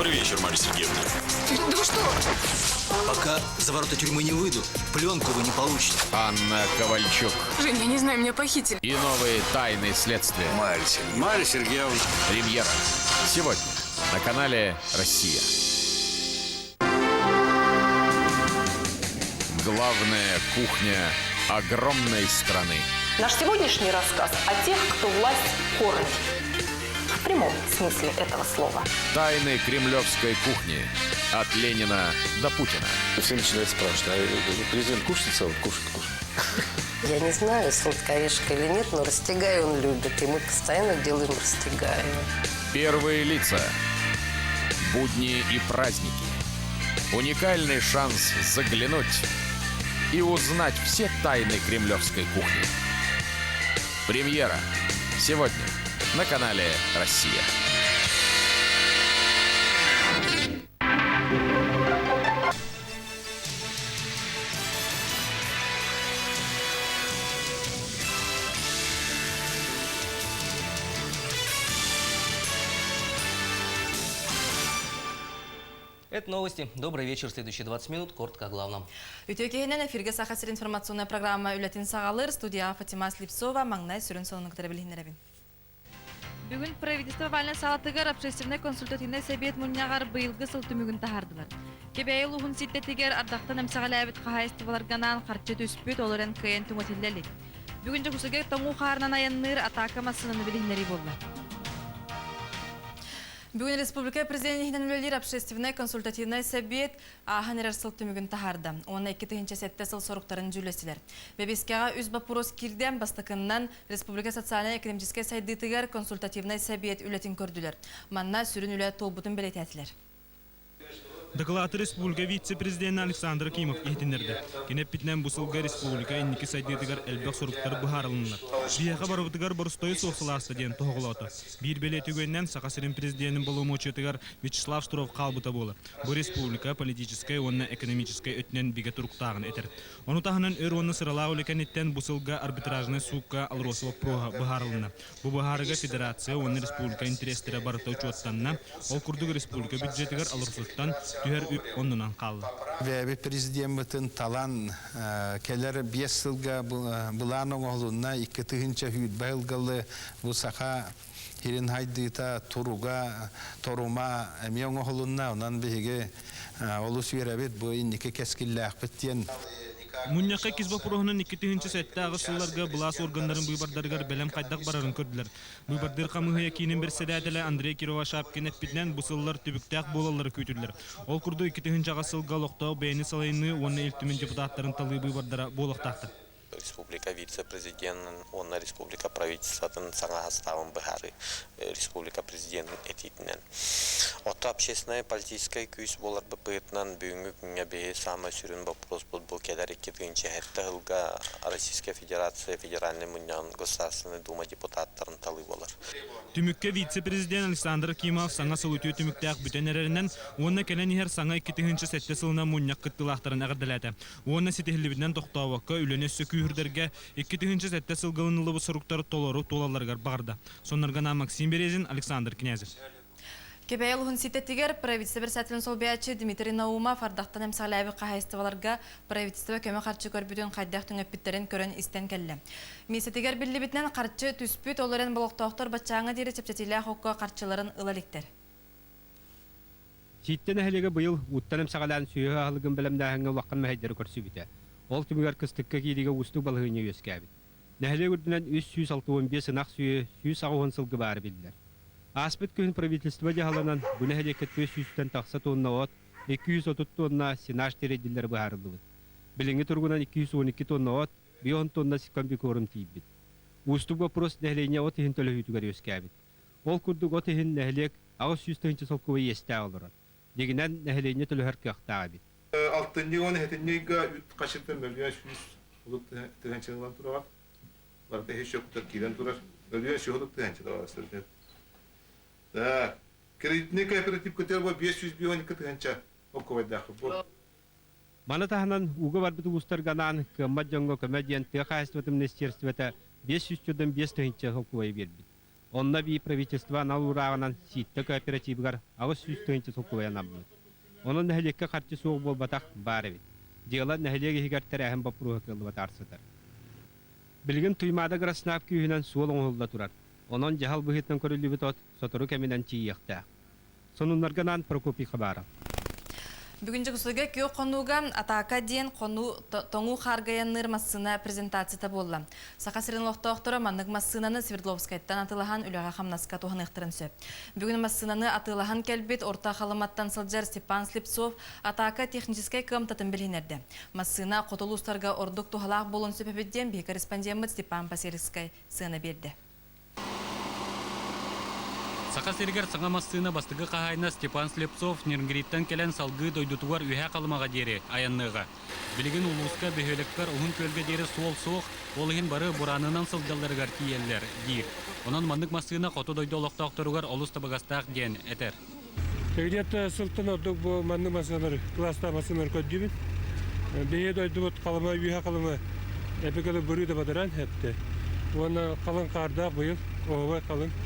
Добрый вечер, Марья Сергеевна. Да вы что? Пока за ворота тюрьмы не выйду, пленку вы не получите. Анна Ковальчук. Жень, я не знаю, меня похитили. И новые тайны следствия. Марья Сергеевна. Премьера. Сегодня на канале «Россия». Главная кухня огромной страны. Наш сегодняшний рассказ о тех, кто власть кормит. В прямом смысле этого слова. Тайны кремлевской кухни. От Ленина до Путина. Все начинают спрашивать, а президент кушает сало? Кушает. Я не знаю, сладкая орешка или нет, но растягай он любит. И мы постоянно делаем растягай. Первые лица. Будни и праздники. Уникальный шанс заглянуть и узнать все тайны кремлевской кухни. Премьера. Сегодня на канале «Россия». Это новости. Добрый вечер. Следующие 20 минут. Коротко о главном. Үтөкейнен эфирге сахасыр информационная программа «Үләтин сағалыр». Студия Фатима Слепцова, маңнай сүрін соның көтеребілігінеребін. Бүгін правительство вальна сағатығар общественный консультативный совет мұнияғар бұйылғы сылты мүгін тахардылар. Кебәйі лұғын сеттетігер ардақтан әмсағал әбіт қағайыстываларганан қарчы түспет олырын көйен түңөтелелік. Бүгін жүгісігер тоңу қарынан аянныр атака масынын білігінері болды. Бүгін республика президентінің үлелер общественный консультативный совет ағанерер сыл түмігін тахарды. Оны 2-7 сыл соруқтарын жүлесілер. Бебескеға үз бапурос кирден бастықыннан республика социально-экономический сайдытығар консультативный совет үлетін көрділер. Манна сүрін үле толбутын білет әтілер. Доклад республика вице-президент Александр Кимов ихтинерді. Кенеп бітнен бұсылға республика инники сайдетігер әлбәқ соруқтары бұхарылынлар. Бияға барыбытығар бұрыстойы соқсыларсы ден тоғылауты. Bir белет үгеннен Сақасырын президентінің болуымы өчетігер Вячеслав Штуров қалбыта болы. Бұл республика политическай, онна экономическай өтінен биге тұрықтағын етер. Оны тағынан өр оны сыралау лекенеттен бұсылға арбитражны суққа алросылық проға бұхарылына. Бұл бұхарыға федерация, оны республика интерестері барыта учуаттанна, ол күрдігі республика бюджетігер алросылықтан түхер үп онынан қалды. Вәбі президенттің талан кәлер 5 жылға бұлан оңғылына 2 түгінші хүйд байылғалы бұл сақа херін хайдыта торума әме оңғылына онан бейге олы сүйерәбет бұл инеке кәскілі ақпеттен. Мұнияққа кезбақ бұрғының 2-тігінші сәтті ағысыларға бұлас органдарын бұйбардарғар бәлем қайдақ барарын көрділер. Бұйбардар қамығы екенін бір сәдәділі Андрей Кирова Шапкин әппетінен бұсылылар түбіктәқ болалары көйтілдер. Ол күрді 2-тігінші ағысылға лоқтау бәйіні салайыны оны елтімен депутаттарын талы бұйбардара болықтақты. Республика вице-президентін, оны республика правительствотын саңа составын бұхары республика президентін ететінен. Оты общественная политическая күйіс болар бұпытынан бүгінгі күнге бейі самы сүрін вопрос бұл кәдер 2-тігінші әтті ғылға Российская Федерация Федеральный Муньян Государственный Дума депутаттарын талы болар. Түмікке вице-президент Александр Кимов саңа сылытүй түміктәқ бүтен әрерінен, оны кәлен ехер саңа 2-тігінші сәтті сылына Муньяк күттілақтарын әғірділәді. Оны сетехілібінен тоқтауаққа үленесі күйірдерге 2-тігінші сәтті сылғылынылы бұсыруқтары толару толаларғар бағырда. Сонарғана Максим Березин, Александр Князев. Кебәйі лұғын сететтігер правительство бір сәтілін сол бәйтші Дмитрий Наумов ардақтан әмсағылы әбі қағайыстываларға правительство көмі қарчы көрбүден қайдақтың өппіттерін көрін істен кәлі. Месетігер білі бітінен қарчы түспіт оларын болықтауқтар бачаңы дейірі чепчетілі қоққа қарчыларын ылаліктер. Ситтен әхілігі бұйыл ұттан әмсағыларын сүйі ағылығын білімдәхіңі уаққан мәйдері көрсі біті. Ол түмігер кыстыққа кейдігі ұстық балығыны өскәбіт. Нәхілі үрдінен 315 сынақ сүйі 100 сылғы бары білділер. Аспет күйін правительство жағаланан бұны әлекет 500-тен тақса тонна от, 230 тонна сенаж тереділер бұғарылығы. Біліңі тұрғынан 212 тонна от, 10 тонна сикамби көрім тейбіт. Ұстық вопрос нәхілене от ехін төлі хүйтігер өскәбіт. Ол күрдік от ехін нәхілек ағыз 100-тенчі солқывы есті алырат. Дегінен нәхілене төлі әркі ақтаға бит. Алтынны оны әтіннеге қашыртын мөлген шүйіз ұлып түгенчілігін тұрағат. Барды хеш жоқтар кейден тұрар. Мөлген шүй ұлып түгенчілігі астырды. Да, кредитный кооператив көтербі 500 бионы күтігенчі оқывайдағы бұл. Мана таханан уга барбыты устарганан кыммат жоңго көмәдиен тыға қайыстываты министерствета 500-ден 5 тыгынчы оқывай бербит. Онна би правительство налурағынан ситті кооперативгар ағыз сүстігінші сұлтуян абды. Оның нәхелекке қарчы соғы бол батақ бары бет. Дела нәхелеге хигартар әхім бапыруы кылды бат арсыдар. Білген туймада граснап күйінен суол оңылда тұрар. Onun jahal buhitnan körülü bitot sotoru keminden çiğyekta. Sonunlarganan Prokopi xabara. Бүгін жүгісіге күйі қонуға атақа дейін тоңу қарғаяныр массына презентацията болды. Сақасырын лоқтауқтыры маннық массынаны Свердловскайттан атылаған үліға қамнасқа туған иқтырын сөп. Бүгін массынаны атылаған кәлбет орта қалыматтан сылжар Степан Слепцов атақа техническай көмтатын білінерді. Массына қотылыстарға ордық туғалақ болын сөпебеден бей корреспондент Степан Пасерскай сыны берді. Сақасыргар саңа массына бастығы қағайна Степан Слепцов Нернгриттан келен салғы дойдутуар үйә қалымаға дері аянныға. Білген улуысқа бөхеліккар ұғын көлге дері суол-соқ, олығын бары бұранынан сылдаларығар киелер, дейір. Онан мандық массына қоты дойды олықтақтыруғар олыс табығастақ ген әтер. Тегдетті сылттын ордық бұл манны массынар, класста массынар көддебін. Бейе дойды бұт қалыма, үйә қалыма әпекелі бүрі де бадыран әпті. Оны қалын қарда бұйыл, оғыбай қалын.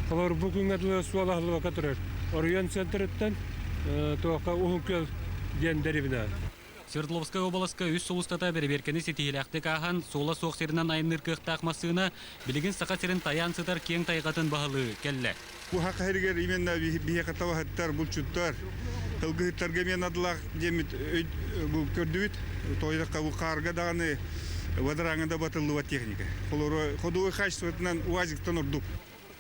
Қалар бүгін әділі суалағылыға қатырар. Орыян центреттен тоққа ұғын көл дендері бina. Свердловская областка үс солыстата берберкені сетихиләқті қаған сола соқсерінен айыныр қықтақ массына білігін сақасерін таян сытар кең тайғатын бағылы кәлі. Бұл хақы әргер именна бие қатава хаттар бұл чуттар. Қылғыттарға мен адылақ демет бұл көрдуіт. Тойдаққа бұл қарға дағаны вадараңында батылыва техника. Қодуы қачсуатынан уазиктан ұрдық.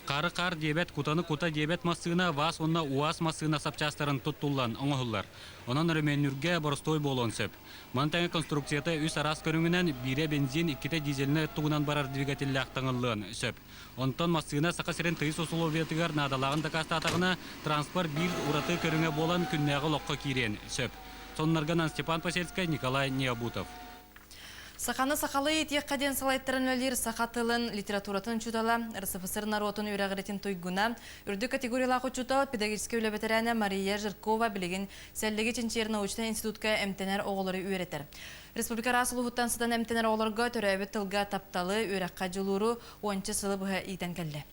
Қары-қар дебет, кутаны-кута дебет массына вас онна уаз массына сапчастарын тұттулан оңығылар. Онан өрменүрге борыстой болуын сөп. Мантаңы конструкцияты үс арас көріңінен бире бензин, иккете дизельні туғынан барар двигателі ақтаңылын сөп. Онтан массына сақасырын тыйыс условиятығар надалағын тақастатығына транспорт бір ураты көріңе болан күннәғы лоққа кирен сөп. Соннарганан Степан Пасельскай, Николай Необутов. Сақаны сақалы етек қаден салайттырын өлер сақатылын литературатын чудала, РСФСР народын үйрағыретін тойгуна, үрді категориялағы чудал педагогический өлі Мария Жиркова білеген сәлдегі ченчер научный институтка МТНР оғылары үйретер. Республика Расылығыттан сыдан МТНР оғыларға төрәбі тылға тапталы үйраққа жылуру 10 сылы бұға итен кәлі.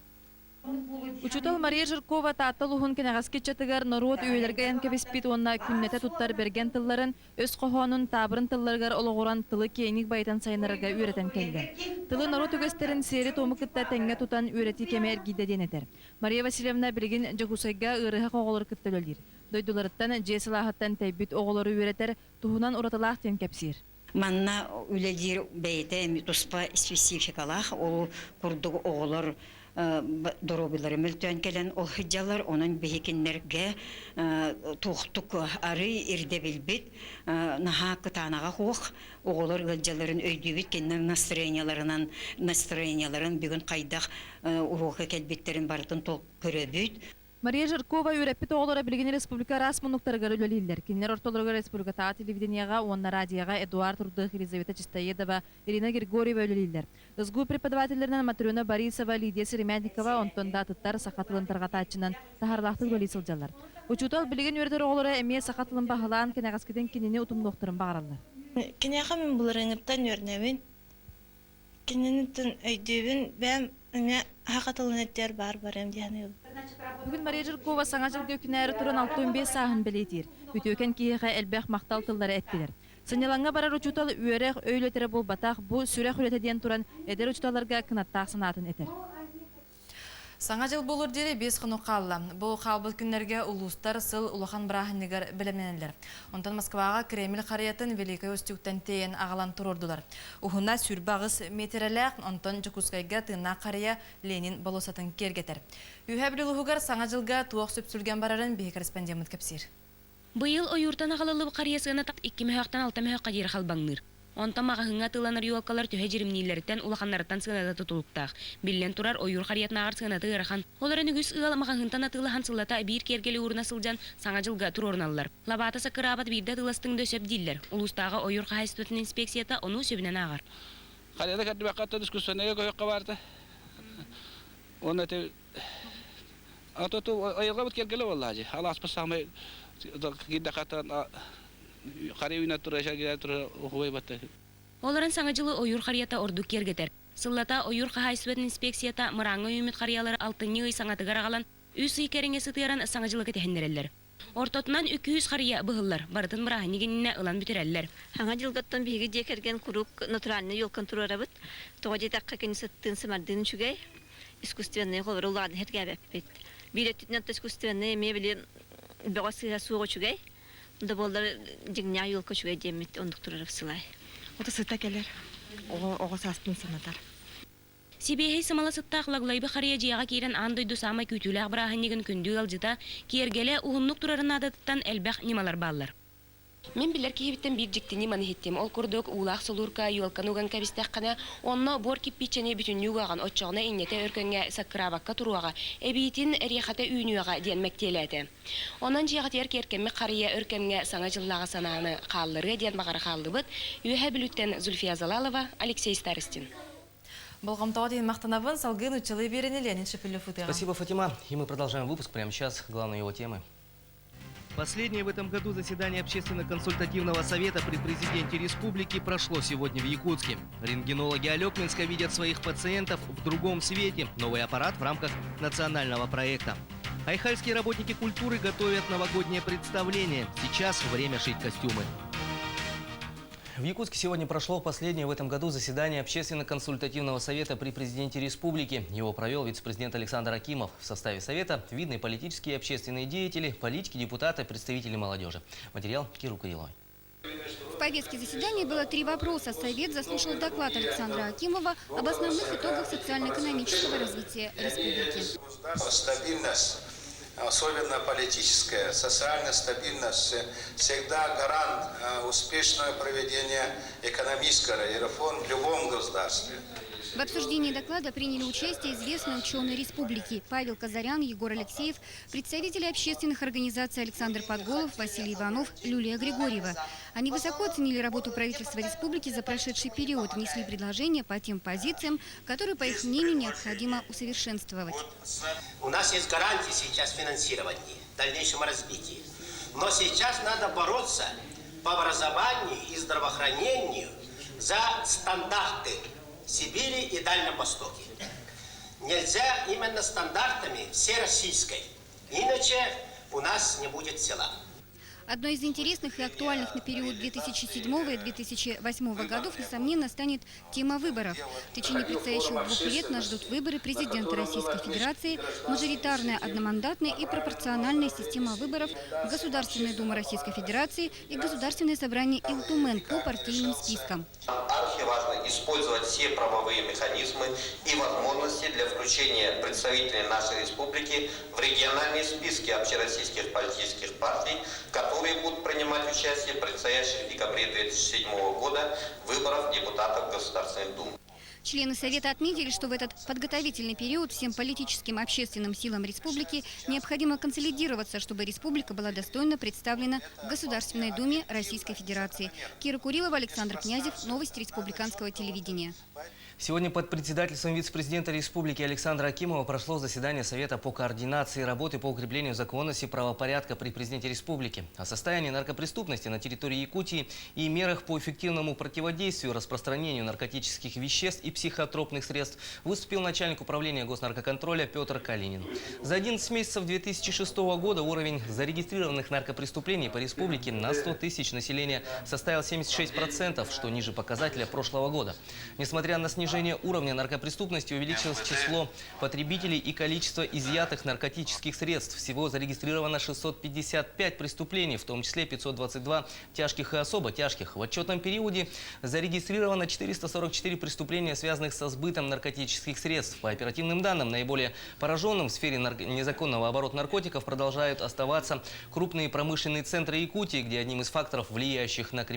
Учутал Мария Жиркова тааттал ухун кенагаске чатыгар народ үйелерге энкебеспит онна күннете туттар берген тылларын өз қохонун табырын тылларгар ологоран тылы кейник байтан сайнарга үйретен келді. Тылы народ өгестерин сері томыкытта тәңге тутан үйрети кеме эргиде денетер. Мария Васильевна билеген жагусайга ырыха коголор кыттөлөлдир. Дойдуларыттан жесылахаттан тәйбит оголору үйретер, тухунан уратылах тен кепсир. Манна үледир бейте туспа спецификалах, ол курдуг оголор доробилары мүлтөн келен ол хыджалар onun бейкеннерге туқтук ары ирде билбит наха кытанаға хук оголор хыджаларын өйдүбит кеннен настроенияларын бүгүн кайдак урука келбеттерин бартын тол көрөбүт. Мария Жиркова үйрәппет оғылары білген республика расмунуқтарға өлелейлер. Кеннер ортоларға республика таға телевиденияға, онна радияға Эдуард Рудых, Елизавета Чистоедова, Ирина Григорьева өлелейлер. Изгу преподавательдерінен Матрена Борисова, Лидия Серемятникова, онтонда тұттар сақатылын тарғатачынан тахарлақты бөлесілжалар. Учутал білген өрдер оғылары әме сақатылын бағылан кенағаскеден кенене ұтымдоқтырын бағаралар. Кенеға мен бұларыңыптан өрнәуін, кененеттен өйдеуін, бәм хақатылын әттер бар-барым дейін. Бүгін Мария Жиркова саңа жылғы күнәрі тұрын 65 сағын білетер. Өтеукен кейіға әлбәқ мақтал тыллары әттілер. Сынелаңға барар ұчутал үйерек өйлетері бұл батақ, бұл сүрек үлетеден тұран әдер ұчуталарға кынаттақ сынатын әтер. Саңа жыл болыр дері 5 қыны қалла. Бұл қалбыл күнлерге ұлыстар сыл ұлақан бірағынығар білімненілер. Онтан Москваға Кремль қариятын Великой Устюктен тейін ағалан тұрордылар. Ұхына сүрбағыз метереләқ, онтан Жукускайға тына қария Ленин болосатын кергетер. Үйәбілі ұғығар саңа жылға туақ сөпсүлген барарын бей корреспондент кәпсир. Бұйыл ойыртан ағалылы қариясығына тақ 2 мөхақтан 6 мөхаққа дер қалбаңныр. Онта мағahыңа тыланыр юалкалар түйе жерімнейлерден улақанларыттан сығынаты тұтылықтақ. Білден тұрар ойыр қариятын ағыр сығынаты ғырахан. Оларын үгіз ұғал мағahыңтан атылыған сылата бір кергелі ұрына сылжан саңа жылға тұр орналар. Лабатасы қырабат бірді тыластыңды сөп дейілер. Улыстағы ойыр қағайстытын инспекцията оны сөбінен ағар. Қарияда кәді бәқатта дискуссионеге көйіққа барды. Оны әте... Атоту ойырға бұт кергелі оллажы. Алас бұсамай Оларын саңа жылы ойыр қарията орду кергетер. Сыллата ойур қағайсует инспекцията мұраңы үміт қариялары алтынны саңатыгар ағалан үс икеріңе сытыран саңажылығы тәхіндерелер. Ортотунан 200 қария бұғылар, барытын мұрағыны геніне ылан бүтерелер. Аңа жылғаттан бейгі декерген құрук натуральны елкан тұрарабыт, тоғаде таққа кенесеттін сымардының жүгей, искусственный қолыр ұлағын хәргәбәп бет. Билеттітінен искусственный мебелі бағасы суға жүгей, да болдар жеңня елка жүгей демет ондық тұрараб сылай. Ота сыта келер, оға саспын санатар. Сибейхей самала сыттақ лаглайбы қария жияға кейрен андойду сама күйтілі ағбырағынеген күнді алжыта, кергелі ұғынлық тұрарын адаттан әлбәқ немалар баллар. Мен білер кейбіттен бір жіктені манихеттем. Ол күрдік ұлақ солурка юалқан уған кәбістәқ қана, онна бор киппичені бүтінні уғаған отчағына иннете өркенге саққырабаққа тұруаға, әбейтін рейхаты үйінуаға ден мәктеләді. Онан жияғат еркеркенме қария өркенге саңа жыллаға сананы қаллыры ден бағары қалды бұд, үйе білуттен Зульфия Залалова, Алексей Старостин. Болгамтау дейін мақтанабын, салгын учылы беріне Леонид Шепелев утыға. Спасибо, Фатима. И мы продолжаем выпуск прямо сейчас. Главные его темы. Последнее в этом году заседание Общественно-консультативного совета при президенте республики прошло сегодня в Якутске. Рентгенологи Алекминска видят своих пациентов в другом свете. Новый аппарат в рамках национального проекта. Айхальские работники культуры готовят новогоднее представление. Сейчас время шить костюмы. В Якутске сегодня прошло последнее в этом году заседание Общественно-консультативного совета при президенте республики. Его провел вице-президент Александр Акимов. В составе совета видные политические и общественные деятели, политики, депутаты, представители молодежи. Материал Киру Куриловой. В повестке заседания было 3 вопроса. Совет заслушал доклад Александра Акимова об основных итогах социально-экономического развития республики. Стабильность, особенно политическая, социальная стабильность, всегда гарант успешного проведения экономической реформ в любом государстве. В обсуждении доклада приняли участие известные ученые республики Павел Казарян, Егор Алексеев, представители общественных организаций Александр Подголов, Василий Иванов, Люлия Григорьева. Они высоко оценили работу правительства республики за прошедший период, внесли предложения по тем позициям, которые, по их мнению, необходимо усовершенствовать. У нас есть гарантии сейчас финансирования, в дальнейшем развитии. Но сейчас надо бороться по образованию и здравоохранению за стандарты Сибири и Дальнем Востоке. Нельзя именно стандартами всероссийской, иначе у нас не будет села. Одной из интересных и актуальных на период 2007 и 2008 годов, несомненно, станет тема выборов. В течение предстоящих 2 лет нас ждут выборы президента Российской Федерации, мажоритарная, одномандатная и пропорциональная система выборов в Государственную Думу Российской Федерации и Государственное собрание Илтумен по партийным спискам. Архиважно использовать все правовые механизмы и возможности для включения представителей нашей республики в региональные списки общероссийских политических партий, которые будут принимать участие в предстоящих в декабре 2007 года выборах депутатов Государственной Думы. Члены Совета отметили, что в этот подготовительный период всем политическим и общественным силам республики необходимо консолидироваться, чтобы республика была достойно представлена в Государственной Думе Российской Федерации. Кира Курилова, Александр Князев. Новости республиканского телевидения. Сегодня под председательством вице-президента республики Александра Акимова прошло заседание Совета по координации работы по укреплению законности и правопорядка при президенте республики. О состоянии наркопреступности на территории Якутии и мерах по эффективному противодействию распространению наркотических веществ и психотропных средств выступил начальник управления госнаркоконтроля Петр Калинин. За 11 месяцев 2006 года уровень зарегистрированных наркопреступлений по республике на 100 тысяч населения составил 76%, что ниже показателя прошлого года. Несмотря на снижение уровня наркопреступности, увеличилось число потребителей и количество изъятых наркотических средств. Всего зарегистрировано 655 преступлений, в том числе 522 тяжких и особо тяжких. В отчетном периоде зарегистрировано 444 преступления, связанных со сбытом наркотических средств. По оперативным данным, наиболее пораженным в сфере незаконного оборота наркотиков продолжают оставаться крупные промышленные центры Якутии, где одним из факторов, влияющих на криминалитет,